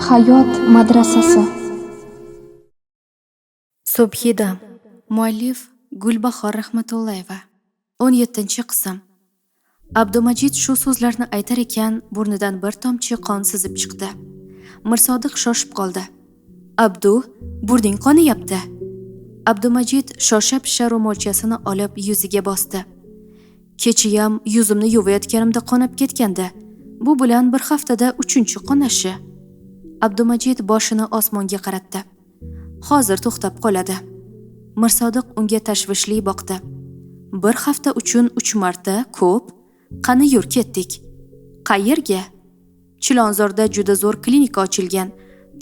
Hayot madrasasi. Subhida. Muallif Gulbahor Rahmatullayeva. 17-qism. Abdumajid shu so'zlarni aytar ekan, burnidan bir tomchi qon sizib chiqdi. Mirsodiq shoshib qoldi. "Abdu, burning qoniyapti." Abdumajid shosha-pisha ro'molchasini olib yuziga bosdi. "Kechiyam yuzimni yuvayotganimda qonab ketgandi. Bu bilan bir haftada 3-chi qonashi." Abdumajid boshini osmonga qaratdi. "Hozir to'xtab qoladi." Mirsodiq unga tashvishli boqdi. "Bir hafta uchun 3 marta ko'p. Qani yur ketdik." "Qayerga?" Chilonzorda juda zo'r klinika ochilgan.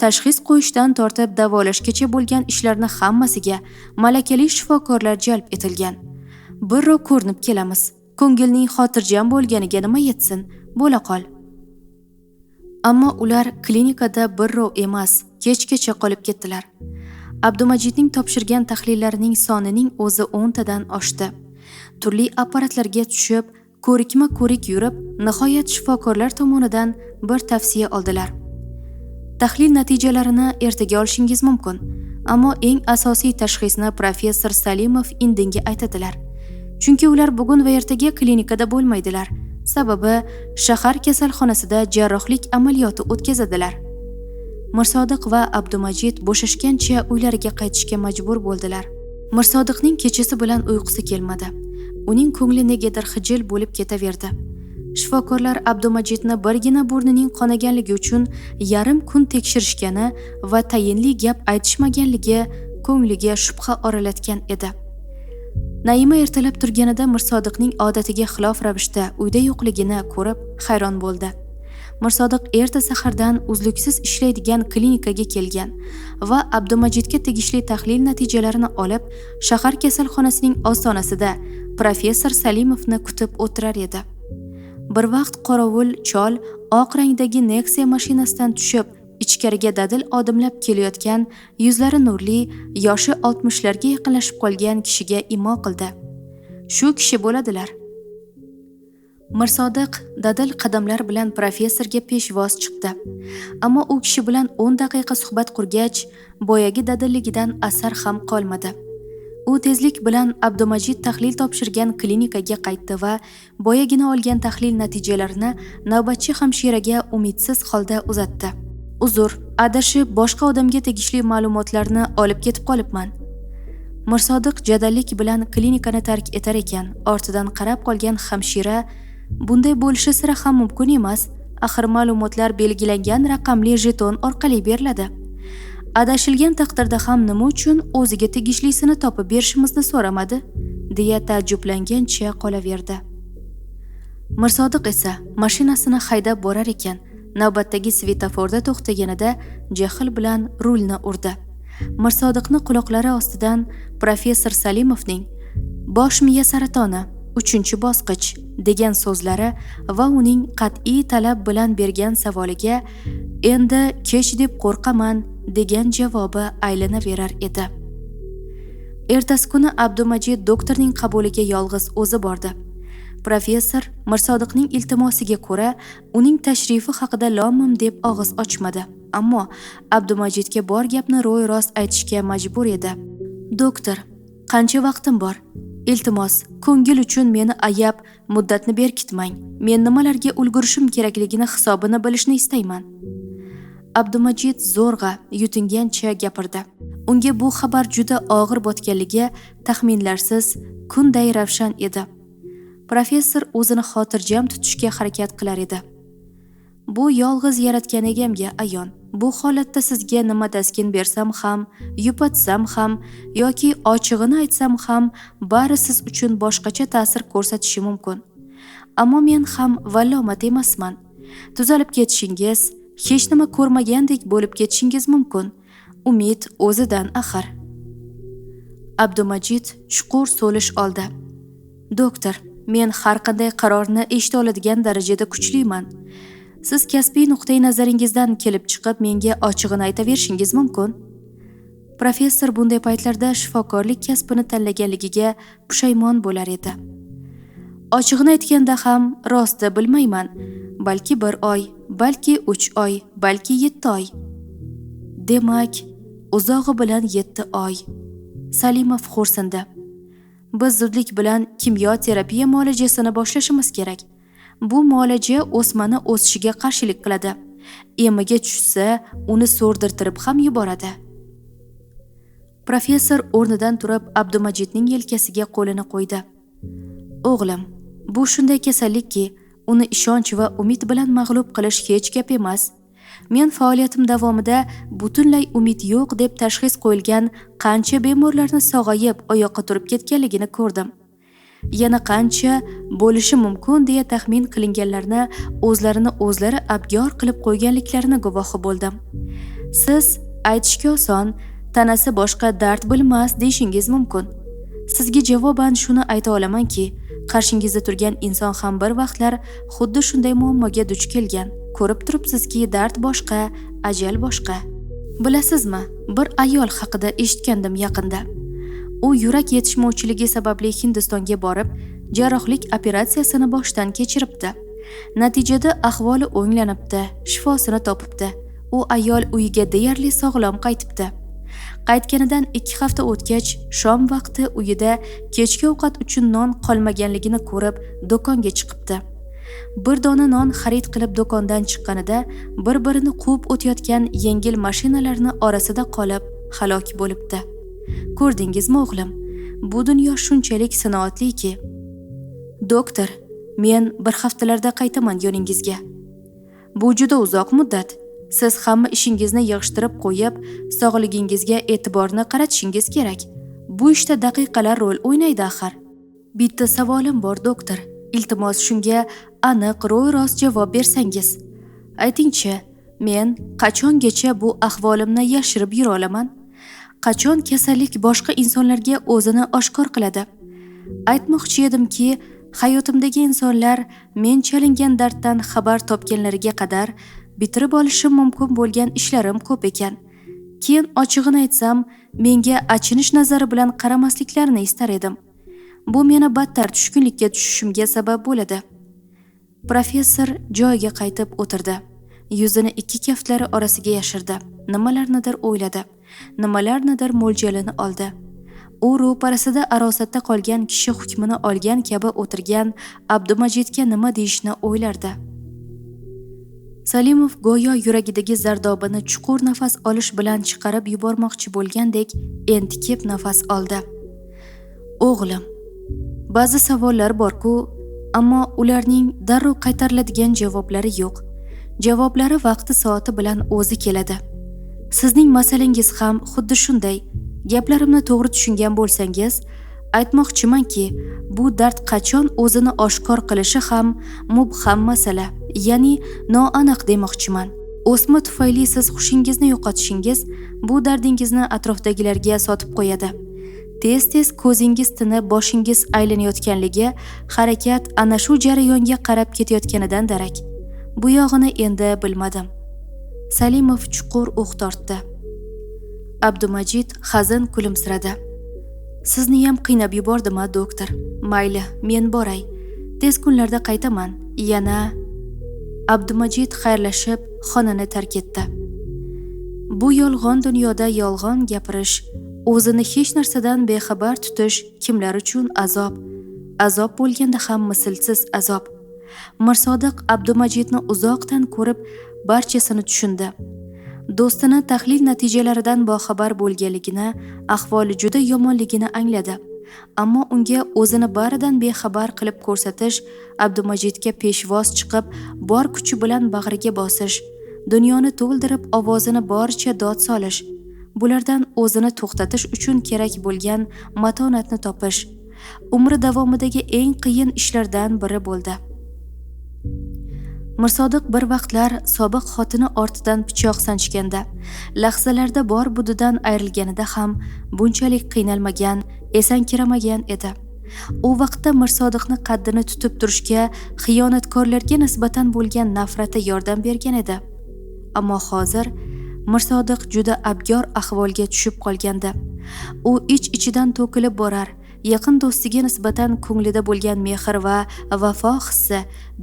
Tashxis qo'yishdan tortib davolashgacha bo'lgan ishlarni hammasiga malakali shifokorlar jalb etilgan. "Birrov ko'rinib kelamiz. Ko'ngilning xotirjam bo'lganiga nima yetsin, bo'la qol." Ammo ular klinikada birrov emas, kechgacha qolib ketdilar. Abdumajidning topshirgan tahlillarining sonining o'zi 10 tadan oshdi. Turli apparatlarga tushib, ko'rikma-ko'rik yurib, nihoyat shifokorlar tomonidan bir tavsiya oldilar. Tahlil natijalarini ertaga olishingiz mumkin, ammo eng asosiy tashxisni professor Salimov indinga aytadilar. Chunki ular bugun va ertaga klinikada bo'lmaydilar. Sababi shahar kasalxonasida jarrohlik amaliyoti o'tkazadilar. Mirsodiq va Abdumajid bo'shashgancha uylariga qaytishga majbur bo'ldilar. Mirsodiqning kechasi bilan uyqusi kelmadi. Uning ko'ngli negadir xijil bo'lib ketaverdi. Shifokorlar Abdumajidni birgina burnining qonaganligi uchun yarim kun tekshirishgani va tayinli gap aytishmaganligi ko'ngliga shubha oralatgan edi. Naima ertalab turganida Mirsodiqning odatiga xilof ravishda uyda yo'qligini ko'rib hayron bo'ldi. Mirsodiq erta sahardan uzluksiz ishlaydigan klinikaga kelgan va Abdumajidga tegishli tahlil natijalarini olib, shahar kasalxonasining ostonasida professor Salimovni kutib o'tirar edi. Bir vaqt qorovul chol oq rangdagi Nexia mashinasidan tushib, ichkariga dadil odimlab kelayotgan, yuzlari nurli, yoshi 60larga yaqinlashib qolgan kishiga imo qildi. Shu kishi bo'ladilar. Mirsodiq dadil qadamlar bilan professorga peshvoz chiqdi. Ammo u kishi bilan 10 daqiqa suhbat qurgach, boyagi dadilligidan asar ham qolmadi. U tezlik bilan Abdumajid tahlil topshirgan klinikaga qaytdi va boyagina olgan tahlil natijalarini navbatchi hamshiraga umidsiz holda uzatdi. "Uzr, adashib boshqa odamga tegishli ma'lumotlarni olib ketib qolibman." Mirsodiq jadallik bilan klinikani tark etar ekan, ortidan qarab qolgan hamshira "Bunday bo'lishi sira ham mumkin emas. Axir ma'lumotlar belgilangan raqamli jeton orqali beriladi. Adashilgan taqdirda ham nima uchun o'ziga tegishlisini topib berishimizni so'ramadi?" deya taajjublangancha qolaverdi. Mirsodiq esa mashinasini haydab borar ekan, navbatdagi svetoforda to'xtaganida jahl bilan rulni urdi. Mirsodiqni quloqlari ostidan professor Salimovning "Bosh miya saratoni 3-bosqich" degan so'zlari va uning qat'iy talab bilan bergan savoliga "Endi kech deb qo'rqaman" degan javobi aylanaverar edi. Ertasi kuni Abdumajid doktorning qabuliga yolg'iz o'zi bordi. Professor Mirsodiqning iltimosiga ko'ra uning tashrifi haqida lom-mim deb og'iz ochmadi, ammo Abdumajidga bor gapni ro'y-rost aytishga majbur edi. "Doktor, qancha vaqtim bor? Iltimos, ko'ngil uchun meni ayab, muddatni berkitmang. Men nimalarga ulgurishim kerakligini hisobini bilishni istayman." Abdumajid zo'rg'a yutingancha gapirdi. Unga bu xabar juda og'ir botganligi taxminlarsiz kunday ravshan edi. Professor o'zini xotirjam tutishga harakat qilar edi. "Bu yolg'iz yaratgan egamga ayon. Bu holatda sizga nima taskin bersam ham, yupatsam ham yoki ochig'ini aytsam ham, bari siz uchun boshqacha ta'sir ko'rsatishi mumkin. Ammo men ham vallomat emasman. Tuzalib ketishingiz, hech nima ko'rmagandek bo'lib ketishingiz mumkin. Umid o'zidan axir." Abdumajid chuqur so'lish oldi. "Doktor, men har qanday qarorni eshita oladigan darajada kuchliman. Siz kasbiy nuqtai nazaringizdan kelib chiqib menga ochig'ini aytaverishingiz mumkin." Professor bunday paytlarda shifokorlik kasbini tanlaganligiga pushaymon bo'lar edi. "Ochig'ini aytganda ham rosti bilmayman. Balki 1 oy, balki 3 oy, balki 7 oy. Demak, uzog'i bilan 7 oy. Salimov xo'rsindi. Biz zudlik bilan kimyo terapiya muolajasini boshlashimiz kerak. Bu muolaja o'smani o'sishiga qarshilik qiladi. Emiga tushsa, uni so'rdirtirib ham yuboradi. Professor o'rnidan turib Abdumajidning yelkasiga qo'lini qo'ydi. O'g'lim, bu shunday kasallikki, uni ishonch va umid bilan mag'lub qilish hech gap emas. Men faoliyatim davomida butunlay umid yo'q deb tashxis qo'yilgan qancha bemorlarni sog'ayib oyoqqa turib ketganligini ko'rdim. Yana qancha bo'lishi mumkin deya taxmin qilinganlarni o'zlari abgor qilib qo'yganliklarini guvohi bo'ldim. Siz aytishga oson, tanasi boshqa dard bilmas deyishingiz mumkin. Sizga javoban shuni ayta olamanki, qarshingizda turgan inson ham bir vaqtlar xuddi shunday muammoga duch kelgan. Ko'rib turibsizki, dard boshqa, ajal boshqa. Bilasizmi, bir ayol haqida eshitgandim yaqinda. U yurak yetishmovchiligi sababli Hindistonga borib, jarrohlik operatsiyasini boshdan kechiribdi. Natijada ahvoli o'nglanibdi, shifosini topibdi. U ayol uyiga deyarli sog'lom qaytibdi. Qaytganidan 2 hafta o'tgach, shom vaqti uyida kechki ovqat uchun non qolmaganligini ko'rib, do'konga chiqibdi. Bir dona non xarid qilib do'kondan chiqqanida bir-birini quvib o'tayotgan yengil mashinalarning orasida qolib halok bo'libdi. Ko'rdingizmi o'g'lim? Bu dunyo shunchalik sinoatliki. Doktor, men bir haftalarda qaytaman yoningizga. Bu juda uzoq muddat. Siz hamma ishingizni yig'ishtirib qo'yib, sog'ligingizga e'tiborni qaratishingiz kerak. Bu ishda daqiqalar rol o'ynaydi axir. Bitta savolim bor, doktor. Iltimos shunga aniq, ro'y-rost javob bersangiz. Aytingchi, men qachongacha bu ahvolimni yashirib yura olaman? Qachon kasallik boshqa insonlarga o'zini oshkor qiladi? Aytmoqchi edimki, hayotimdagi insonlar men chalingan darddan xabar topganlariga qadar bitirib olishim mumkin bo'lgan ishlarim ko'p ekan. Keyin ochig'ini aytsam, menga achinish nazari bilan qaramasliklarini istar edim. Bu meni battar tushkunlikka tushishimga sabab bo'ladi. Professor joyiga qaytib o'tirdi. Yuzini 2 kaftlari orasiga yashirdi. Nimalarnidir o'yladi. Nimalarnidir mo'ljalini oldi. U ro'parasida arosatda qolgan kishi hukmini olgan kabi o'tirgan Abdumajidga nima deyishni o'ylardi. Salimov go'yo yuragidagi zardobini chuqur nafas olish bilan chiqarib yubormoqchi bo'lgandek entikib nafas oldi. O'g'lim, ba'zi savollar bor-ku, ammo ularning darrov qaytariladigan javoblari yo'q. Javoblari vaqti soati bilan o'zi keladi. Sizning masalangiz ham xuddi shunday. Gaplarimni to'g'ri tushungan bo'lsangiz, aytmoqchimanki, bu dard qachon o'zini oshkor qilishi ham mubham masala, ya'ni noaniq demoqchiman. O'sma tufayli siz hushingizni yo'qotishingiz bu dardingizni atrofdagilarga sotib qo'yadi. Tez-tez ko'zingiz tinib, boshingiz aylanayotganligi, harakat ana shu jarayonga qarab ketayotganidan darak. Bu yog'ini endi bilmadim. Salimov chuqur o'q tortdi. Abdumajid hazin kulimsiradi. Sizni ham qiynab yubordim-a, doktor? Mayli, men boray. Tez kunlarda qaytaman. Yana Abdumajid xayrlashib xonani tark etdi. Bu yolg'on dunyoda yolg'on gapirish, o'zini hech narsadan bexabar tutish kimlar uchun azob. Azob bo'lganda ham mislsiz azob. Mirsodiq Abdumajidni uzoqdan ko'rib barchasini tushundi. Do'stini tahlil natijalaridan boxabar bo'lganligini, ahvoli juda yomonligini angladi. Ammo unga o'zini baridan bexabar qilib ko'rsatish, Abdumajidga peshvoz chiqib, bor kuchi bilan bag'riga bosish, dunyoni to'ldirib ovozini boricha dod solish, bulardan o'zini to'xtatish uchun kerak bo'lgan matonatni topish umri davomidagi eng qiyin ishlardan biri bo'ldi. Mirsodiq bir vaqtlar sobiq xotini ortidan pichoq sanchganda, lahzalarda bor budidan ayrilganida ham bunchalik qiynalmagan, esankiramagan edi. U vaqtda Mirsodiqni qaddini tutib turishga xiyonatkorlarga nisbatan bo'lgan nafrati yordam bergan edi. Ammo hozir Mirsodiq juda abgor ahvolga tushib qolgandi. U ich-ichidan to'kilib borar, yaqin do'stiga nisbatan ko'nglida bo'lgan mehr va vafo hissi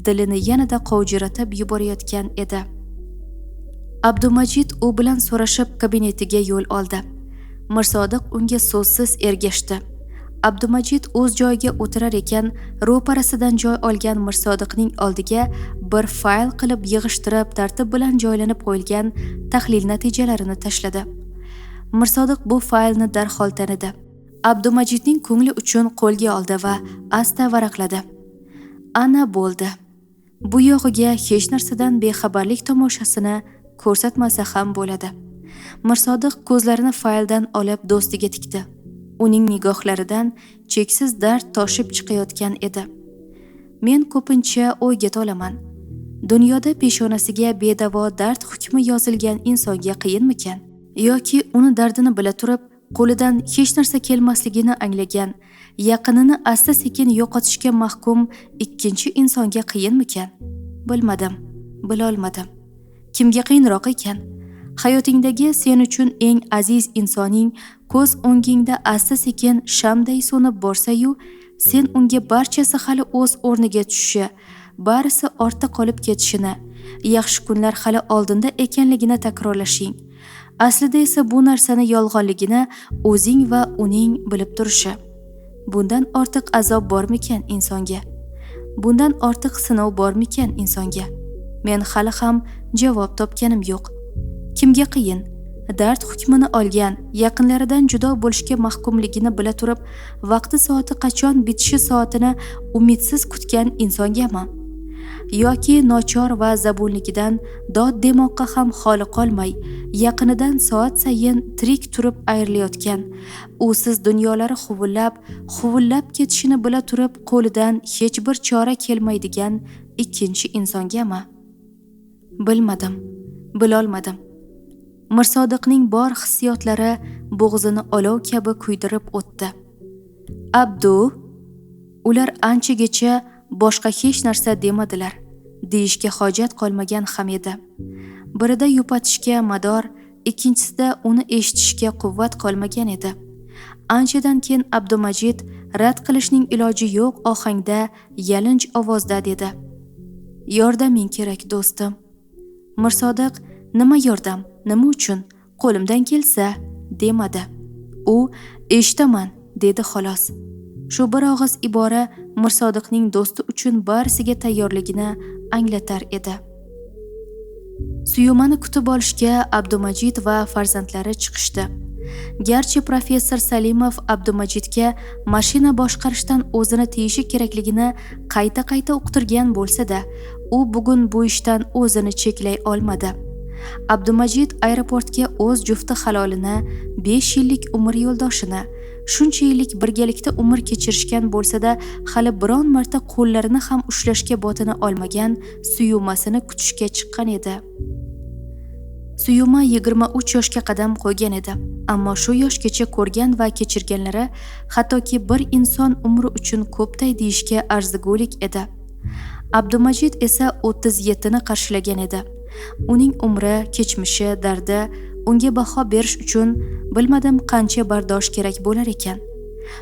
dilini yanada qovjiratib yuborayotgan edi. Abdumajid u bilan so'rashib kabinetiga yo'l oldi. Mirsodiq unga so'zsiz ergashdi. Abdumajid o'z joyiga o'tirar ekan, ro'parasidan joy olgan Mirsodiqning oldiga bir fayl qilib yig'ishtirib tartib bilan joylanib qo'yilgan tahlil natijalarini tashladi. Mirsodiq bu faylni darhol tanidi. Abdumajidning ko'ngli uchun qo'lga oldi va asta varaqladi. Ana bo'ldi. Bu yog'iga hech narsadan bexabarlik tomoshasini ko'rsatmasa ham bo'ladi. Mirsodiq ko'zlarini fayldan olib do'stiga tikdi. Uning nigohlaridan cheksiz dard toshib chiqayotgan edi. Men ko'pincha o'yga tolaman. Dunyoda peshonasiga bedavo dard hukmi yozilgan insonga qiyinmikan? Yoki uni dardini bila turib, qo'lidan hech narsa kelmasligini anglagan, yaqinini asta-sekin yo'qotishga mahkum ikkinchi insonga qiyinmikan? Bilmadim, bilolmadim. Kimga qiyinroq ekan? Hayotingdagi sen uchun eng aziz insoning ko'z o'ngingda asta-sekin shamday so'nib borsa-yu, sen unga barchasi hali o'z o'rniga tushishi, barisi ortda qolib ketishini, yaxshi kunlar hali oldinda ekanligini takrorlashing. Aslida esa bu narsani yolg'onligini o'zing va uning bilib turishi. Bundan ortiq azob bormikan insonga? Bundan ortiq sinov bormikan insonga? Men hali ham javob topganim yo'q. Kimga qiyin? Dard hukmini olgan, yaqinlaridan judo bo'lishga mahkumligini bila turib, vaqti soati qachon bitishi soatini umidsiz kutgan insongami? Yoki nochor va zabunligidan dod demoqqa ham holi qolmay, yaqinidan soat sayin tirik turib ayrilayotgan, usiz dunyolari huvullab ketishini bila turib, qo'lidan hech bir chora kelmaydigan ikkinchi insongami? Bilmadim, bilolmadim. Mirsodiqning bor hissiyotlari bo'g'zini olov kabi kuydirib o'tdi. Abdu, ular anchagacha boshqa hech narsa demadilar. Deyishga hojat qolmagan ham edi. Birida yupatishga mador, ikkinchisida uni eshitishga quvvat qolmagan edi. Anchadan keyin Abdumajid rad qilishning iloji yo'q ohangda, yalinch ovozda dedi. Yordaming kerak do'stim. Mirsodiq, nima yordam, nima uchun? Qo'limdan kelsa, demadi. U eshitaman, dedi xolos. Shu bir og'iz ibora Mirsodiqning do'sti uchun barisiga tayyorligini anglatar edi. Suyumani kutib olishga Abdumajid va farzandlari chiqishdi. Garchi professor Salimov Abdumajidga mashina boshqarishdan o'zini tiyishi kerakligini qayta uqtirgan bo'lsa-da, u bugun bu ishdan o'zini cheklay olmadi. Abdumajid aeroportga o'z jufti halolini, 5 yillik umr yo'ldoshini, shuncha yillik birgalikda umr kechirishgan bo'lsa-da, hali biron marta qo'llarini ham ushlashga botini olmagan Suyumasini kutishga chiqqan edi. Suyuma 23 yoshga qadam qo'ygan edi, ammo shu yoshgacha ko'rgan va kechirganlari hattoki bir inson umri uchun ko'pday deyishga arzigulik edi. Abdumajid esa 37 ni qarshilagan edi. Uning umri, kechmishi, dardi unga baho berish uchun bilmadim qancha bardosh kerak bo'lar ekan.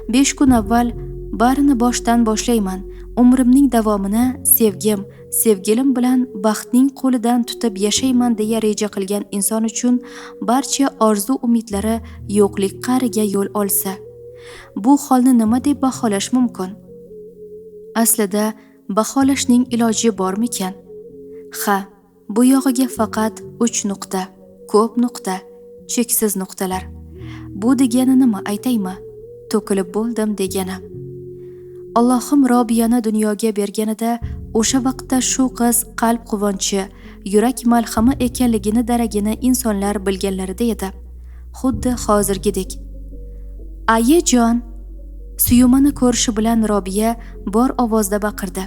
5 kun avval barini boshdan boshlayman. Umrimning davomini sevgilim bilan baxtning qo'lidan tutib yashayman deya reja qilgan inson uchun barcha orzu umidlari yo'qlik qa'riga yo'l olsa, bu holni nima deb baholash mumkin? Aslida baholashning iloji bormikan? Ha, bu yog'iga faqat 3 nuqta, ko'p nuqta, cheksiz nuqtalar. Bu degani nima aytaymi? To'kilib bo'ldim degani. Allohim Robiyani dunyoga berganida o'sha vaqtda shu qiz qalb quvonchi, yurak malhami ekanligini daragini insonlar bilganlarida edi. Xuddi hozirgidek. Ayajon! Suyumani ko'rishi bilan Robiya bor ovozda baqirdi.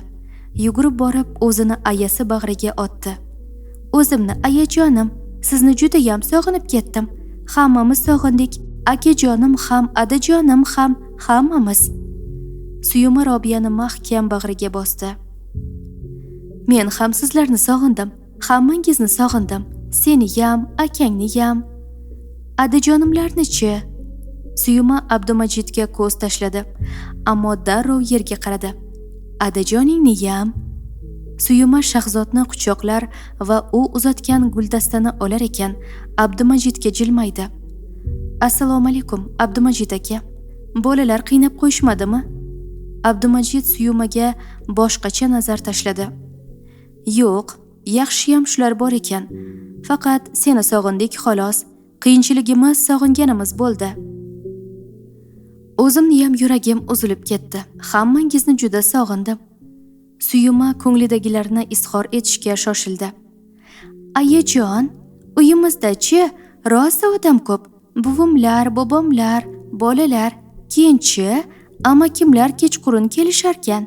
Yugurib borib o'zini ayasi bag'riga otdi. O'zimni ayajonim, sizni juda ham sog'inib ketdim. Hammamiz sog'indik. Akajonim ham, adajonim ham, hammamiz. Suyuma Robiyani mahkam bag'riga bosdi. Men ham sizlarni sog'indim, hammangizni sog'indim. Seni ham, akangni ham. Adajonimlarni-chi? Suyuma Abdumajidga ko'z tashladi, ammo darrov yerga qaradi. Adajoningni ham? Suyuma Shahzodni quchoqlar va u uzatgan guldastani olar ekan, Abdumajidga jilmaydi. Assalomu alaykum, Abdumajid aka. Bolalar qiynab qo'yishmadimi? Abdumajid Suyumaga boshqacha nazar tashladi. Yo'q, yaxshiyam shular bor ekan. Faqat seni sog'indik xolos. Qiyinchiligimiz sog'inganimiz bo'ldi. O'zimni ham yuragim uzilib ketdi. Hammangizni juda sog'indim. Suyuma ko'nglidagilarni izhor etishga shoshildi. Ayajon, uyimizda-chi rosa odam ko'p. Buvimlar, bobomlar, bolalar, keyinchi amakimlar kechqurun kelisharkan.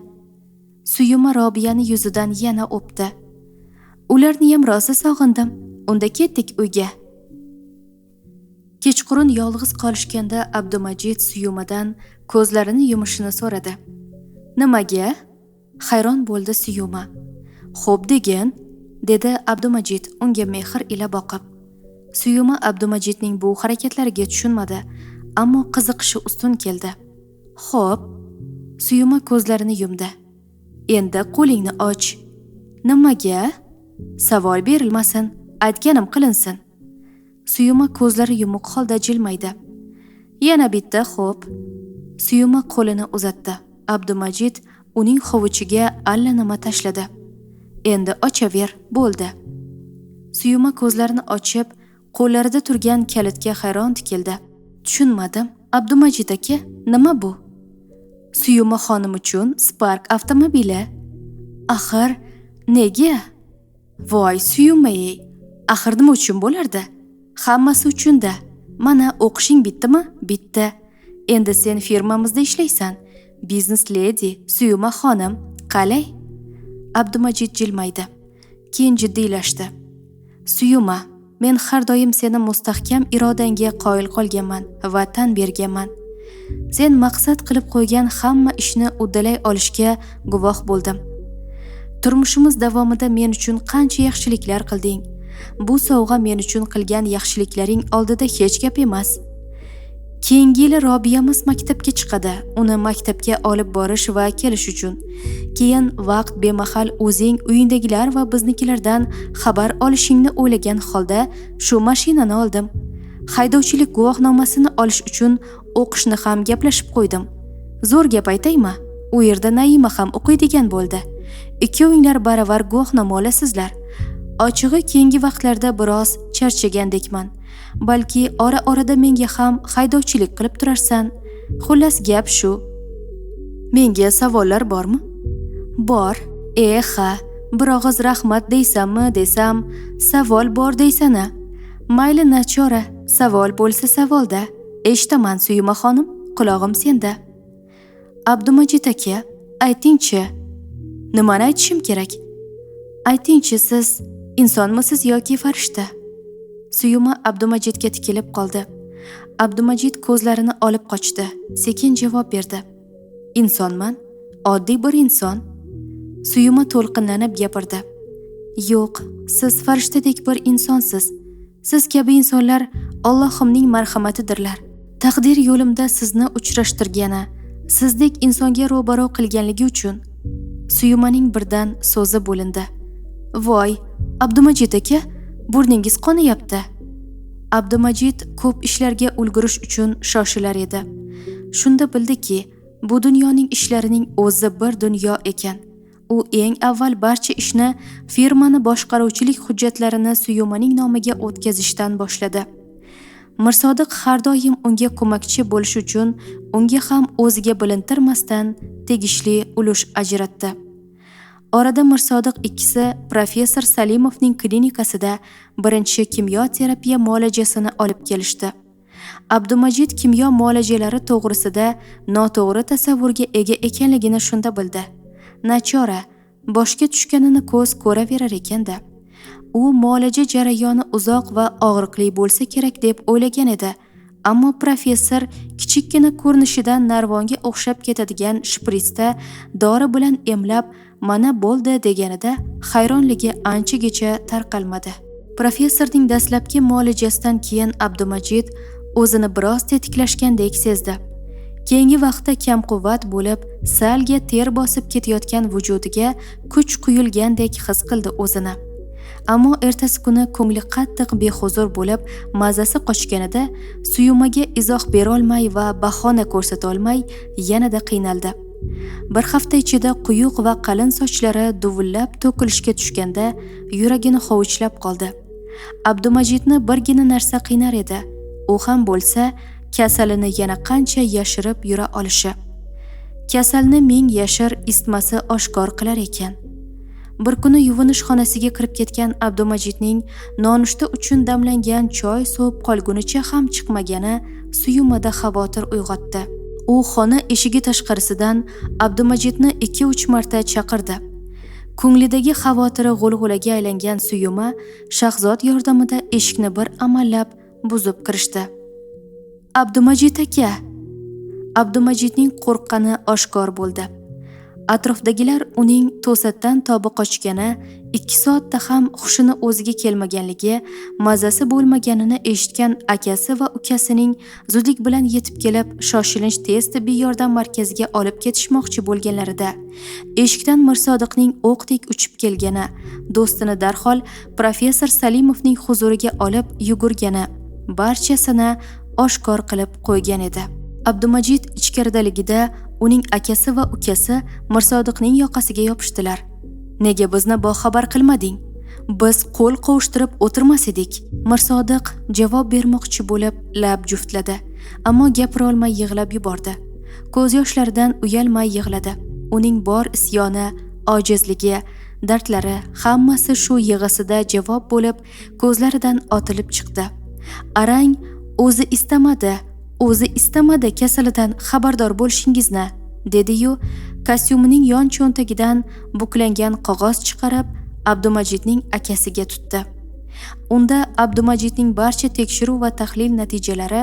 Suyuma Robiyani yuzidan yana o'pdi. Ularni ham rosa sog'indim. Unda ketdik uyga. Kechqurun yolg'iz qolishganda Abdumajid Suyumadan ko'zlarini yumishini so'radi. Nimaga? Hayron bo'ldi Suyuma. Xo'p degin, dedi Abdumajid unga mehr ila boqib. Suyuma Abdumajidning bu harakatlariga tushunmadi, ammo qiziqishi ustun keldi. Xo'p, Suyuma ko'zlarini yumdi. Endi qo'lingni och. Nimaga? Savol berilmasin, aytganim qilinsin. Suyuma ko'zlari yumuq holda jilmaydi. Yana bitta xo'p. Suyuma qo'lini uzatdi. Abdumajid uning hovuchiga allanima tashladi. Endi ochaver, bo'ldi. Suyuma ko'zlarini ochib, qo'llarida turgan kalitga hayron tikildi. Tushunmadim. Abdumajid aka, nima bu? Suyuma xonim uchun Spark avtomobili. Axir nega? Voy Suyuma-ey, axir nima uchun bo'lardi? Hammasi uchun-da. Mana o'qishing bitdimi? Bitdi. Endi sen firmamizda ishlaysan. Business lady Suyuma xonim, qalay? Abdumajid jilmaydi. Keyin jiddiylashdi. Suyuma, men har doim seni mustahkam irodangga qoyil qolganman va tan berganman. Sen maqsad qilib qo'ygan hamma ishni uddalay olishga guvoh bo'ldim. Turmushimiz davomida men uchun qancha yaxshiliklar qilding. Bu sovg'a men uchun qilgan yaxshiliklaring oldida hech gap emas. Keyingi yili Robiyamiz maktabga chiqadi. Uni maktabga olib borish va kelish uchun. Keyin vaqt bemahal o'zing, uyingdagilar va biznikilardan xabar olishingni o'ylagan holda shu mashinani oldim. Haydovchilik guvohnomasini olish uchun o'qishni ham gaplashib qo'ydim. Zo'r gap aytaymi? U yerda Naima ham o'qiydigan bo'ldi. Ikkovinglar baravar guvohnoma olasizlar. Ochig'i keyingi vaqtlarda biroz charchagandekman. Balki ora-orada menga ham haydovchilik qilib turarsan. Xullas gap shu. Menga savollar bormi? Bor. Ha, bir og'iz rahmat deysammi desam, savol bor deysana. Mayli nachora, savol bo'lsa savolda. Eshitaman Suyuma xonim, qulog'im senda. Abdumajid aka, aytingchi. Nimani aytishim kerak? Aytingchi, siz insonmisiz yoki farishta? Suyuma Abdumajidga tikilib qoldi. Abdumajid ko'zlarini olib qochdi. Sekin javob berdi. Insonman, oddiy bir inson. Suyuma to'lqinlanib gapirdi. Yo'q, siz farishtadek bir insonsiz. Siz kabi insonlar Allohimning marhamatidirlar. Taqdir yo'limda sizni uchrashtirgani, sizdek insonga ro'baro qilganligi uchun. Suyumaning birdan so'zi bo'lindi. Voy, Abdumajid aka, burningiz qonayapti. Abdumajid ko'p ishlarga ulgurish uchun shoshilar edi. Shunda bildiki, bu dunyoning ishlarining o'zi bir dunyo ekan. U eng avval barcha ishni, firmani boshqaruvchilik hujjatlarini Suyumaning nomiga o'tkazishdan boshladi. Mirsodiq har doim unga ko'makchi bo'lish uchun unga ham o'ziga bilintirmasdan tegishli ulush ajratdi. Orada Mirsodiq ikkisi professor Salimovning klinikasida birinchi kimyo terapiya muolajasini olib kelishdi. Abdumajid kimyo muolajalari to'g'risida noto'g'ri tasavvurga ega ekanligini shunda bildi. Nachora, boshga tushganini ko'z ko'raverar ekanda. U muolaja jarayoni uzoq va og'riqli bo'lsa kerak deb o'ylagan edi. Ammo professor kichikkina ko'rinishidan narvonga o'xshab ketadigan shpritsda dori bilan emlab, mana bo'ldi deganida hayronligi anchagacha tarqalmadi. Professorning dastlabki muolajasidan keyin Abdumajid o'zini biroz tetiklashgandek sezdi. keyingi vaqtda kamquvvat bo'lib, salga ter bosib ketayotgan vujudiga kuch quyilgandek his qildi o'zini. Ammo ertasi kuni ko'ngli qattiq behuzur bo'lib, mazasi qochganida Suyumaga izoh bera olmay va bahona ko'rsata olmay yanada qiynaldi. Bir hafta ichida quyuq va qalin sochlari duvullab to'kilishga tushganda yuragini hovuchlab qoldi. Abdumajidni birgina narsa qiynar edi. U ham bo'lsa kasalini yana qancha yashirib yura olishi. Kasalni ming yashir isitmasi oshkor qilar ekan. Bir kuni yuvinish xonasiga kirib ketgan Abdumajidning nonushta uchun damlangan choy sovib qolgunicha ham chiqmagani Suyumada xavotir uyg'otdi. U xona eshigi tashqarisidan Abdumajidni 2-3 marta chaqirdi. Ko'nglidagi xavotiri g'ulg'ulaga aylangan Suyuma Shahzod yordamida eshikni bir amallab buzib kirishdi. "Abdumajid aka!" Abdumajidning qo'rqqani oshkor bo'ldi. Atrofdagilar uning to'satdan tobi qochgani, 2 soatda ham hushini o'ziga kelmaganligi, mazasi bo'lmaganini eshitgan akasi va ukasining zudlik bilan yetib kelib, shoshilinch tez tibbiy yordam markaziga olib ketishmoqchi bo'lganlarida, eshikdan Mirsodiqning o'qdek uchib kelgani, do'stini darhol professor Salimovning huzuriga olib yugurgani barchasini oshkor qilib qo'ygan edi. Abdumajid ichkaridaligida uning akasi va ukasi Mirsodiqning yoqasiga yopishdilar. "Nega bizni boxabar qilmading? Biz qo'l qovushtirib o'tirmas edik." Mirsodiq javob bermoqchi bo'lib lab juftladi, ammo gapira olmay yig'lab yubordi. Ko'z yoshlaridan uyalmay yig'ladi. Uning bor isyoni, ojizligi, dardlari hammasi shu yig'isida javob bo'lib ko'zlaridan otilib chiqdi. "Arang o'zi istamadi kasalidan xabardor bo'lishingizni", dedi-yu kostyumining yon cho'ntagidan buklangan qog'oz chiqarib Abdumajidning akasiga tutdi. Unda Abdumajidning barcha tekshiruv va tahlil natijalari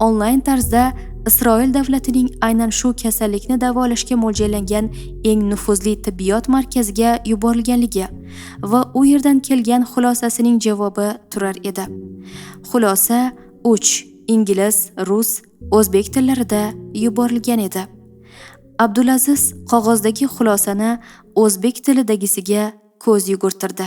onlayn tarzda Isroil davlatining aynan shu kasallikni davolashga mo'ljallangan eng nufuzli tibbiyot markaziga yuborilganligi va u yerdan kelgan xulosasining javobi turar edi. Xulosa 3 ingliz, rus, o'zbek tillarida yuborilgan edi. Abdulaziz qog'ozdagi xulosani o'zbek tilidagisiga ko'z yugurtirdi.